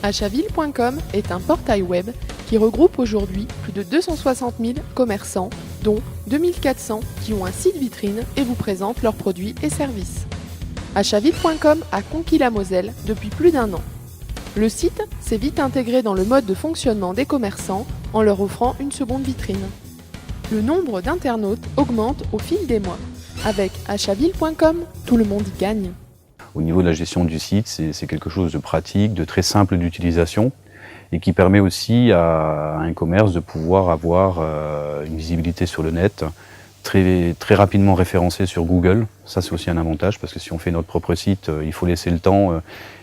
Achaville.com est un portail web qui regroupe aujourd'hui plus de 260 000 commerçants, dont 2400 qui ont un site vitrine et vous présentent leurs produits et services. Achaville.com a conquis la Moselle depuis plus d'1 an. Le site s'est vite intégré dans le mode de fonctionnement des commerçants en leur offrant une seconde vitrine. Le nombre d'internautes augmente au fil des mois. Avec Achaville.com, tout le monde y gagne. Au niveau de la gestion du site, c'est quelque chose de pratique, de très simple d'utilisation et qui permet aussi à un commerce de pouvoir avoir une visibilité sur le net, très rapidement référencé sur Google. Ça, c'est aussi un avantage parce que si on fait notre propre site, il faut laisser le temps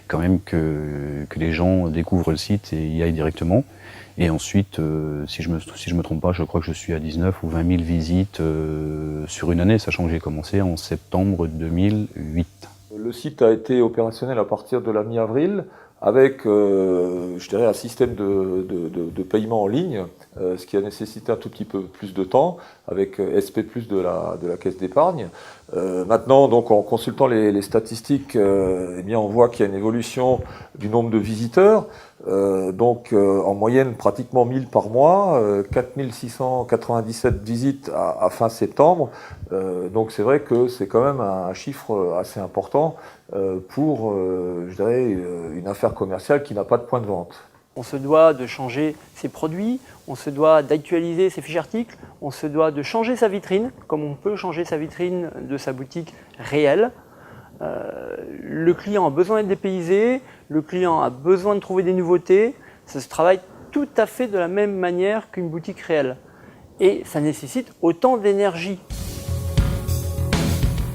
quand même que les gens découvrent le site et y aillent directement. Et ensuite, si je me trompe pas, je crois que je suis à 19 ou 20 000 visites sur une année, sachant que j'ai commencé en septembre 2008. Le site a été opérationnel à partir de la mi-avril avec, je dirais, un système de paiement en ligne, ce qui a nécessité un tout petit peu plus de temps avec SP+ de la caisse d'épargne. Maintenant, donc, en consultant les statistiques, eh bien, on voit qu'il y a une évolution du nombre de visiteurs. En moyenne, pratiquement 1000 par mois, 4697 visites à fin septembre. Donc c'est vrai que c'est quand même un chiffre assez important pour, je dirais, une affaire commerciale qui n'a pas de point de vente. On se doit de changer ses produits, on se doit d'actualiser ses fiches articles, on se doit de changer sa vitrine, comme on peut changer sa vitrine de sa boutique réelle. Le client a besoin d'être dépaysé, le client a besoin de trouver des nouveautés. Ça se travaille tout à fait de la même manière qu'une boutique réelle. Et ça nécessite autant d'énergie.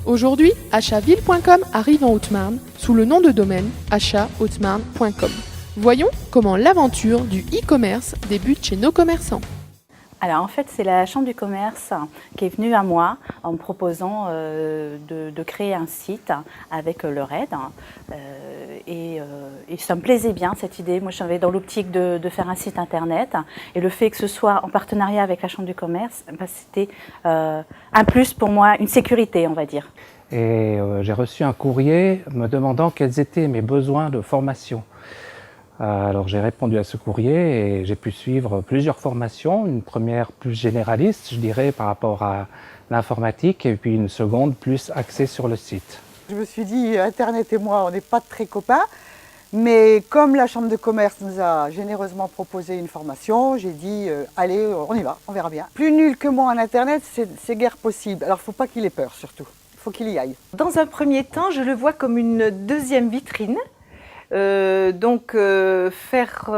Aujourd'hui, Achaville.com arrive en Haute-Marne sous le nom de domaine achathaute-marne.com. Voyons comment l'aventure du e-commerce débute chez nos commerçants. Alors en fait, c'est la Chambre du commerce qui est venue à moi en me proposant de créer un site avec leur aide. Et ça me plaisait bien cette idée. Moi, j'avais dans l'optique de faire un site internet. Et le fait que ce soit en partenariat avec la Chambre du commerce, c'était un plus pour moi, une sécurité, on va dire. Et j'ai reçu un courrier me demandant quels étaient mes besoins de formation. Alors j'ai répondu à ce courrier et j'ai pu suivre plusieurs formations, une première plus généraliste, je dirais, par rapport à l'informatique, et puis une seconde plus axée sur le site. Je me suis dit, Internet et moi, on n'est pas très copains, mais comme la Chambre de commerce nous a généreusement proposé une formation, j'ai dit, allez, on y va, on verra bien. Plus nul que moi en Internet, c'est guère possible. Alors il ne faut pas qu'il ait peur surtout, il faut qu'il y aille. Dans un premier temps, je le vois comme une deuxième vitrine. Faire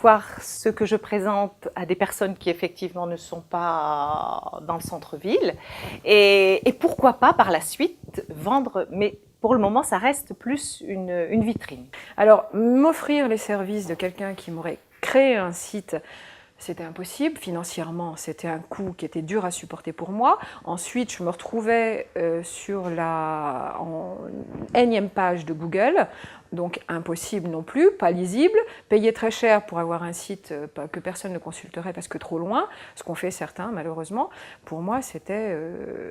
voir ce que je présente à des personnes qui effectivement ne sont pas dans le centre-ville et pourquoi pas par la suite vendre, mais pour le moment ça reste plus une vitrine. Alors m'offrir les services de quelqu'un qui m'aurait créé un site, c'était impossible. Financièrement, c'était un coût qui était dur à supporter pour moi. Ensuite, je me retrouvais sur la énième page de Google, donc impossible non plus, pas lisible, payer très cher pour avoir un site que personne ne consulterait parce que trop loin, ce qu'ont fait certains malheureusement. Pour moi, c'était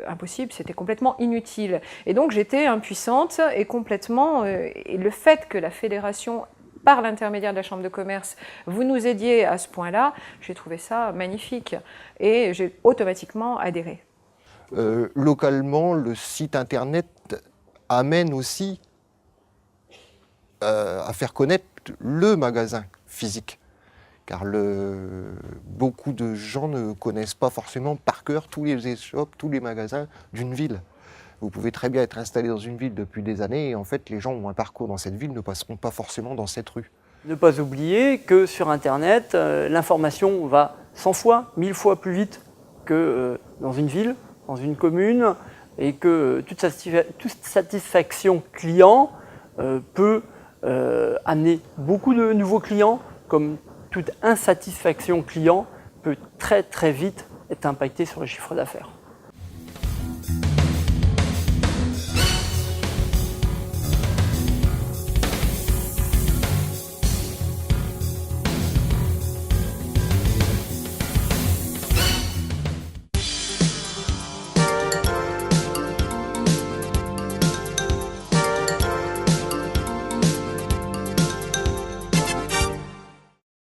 impossible, c'était complètement inutile. Et donc, j'étais impuissante et complètement... et le fait que la fédération par l'intermédiaire de la Chambre de commerce, vous nous aidiez à ce point-là, j'ai trouvé ça magnifique et j'ai automatiquement adhéré. Localement, le site internet amène aussi à faire connaître le magasin physique. Car beaucoup de gens ne connaissent pas forcément par cœur tous les e-shops, tous les magasins d'une ville. Vous pouvez très bien être installé dans une ville depuis des années et en fait les gens ont un parcours dans cette ville, ne passeront pas forcément dans cette rue. Ne pas oublier que sur Internet, l'information va 100 fois, 1000 fois plus vite que dans une ville, dans une commune, et que toute satisfaction client peut amener beaucoup de nouveaux clients, comme toute insatisfaction client peut très très vite être impactée sur le chiffre d'affaires.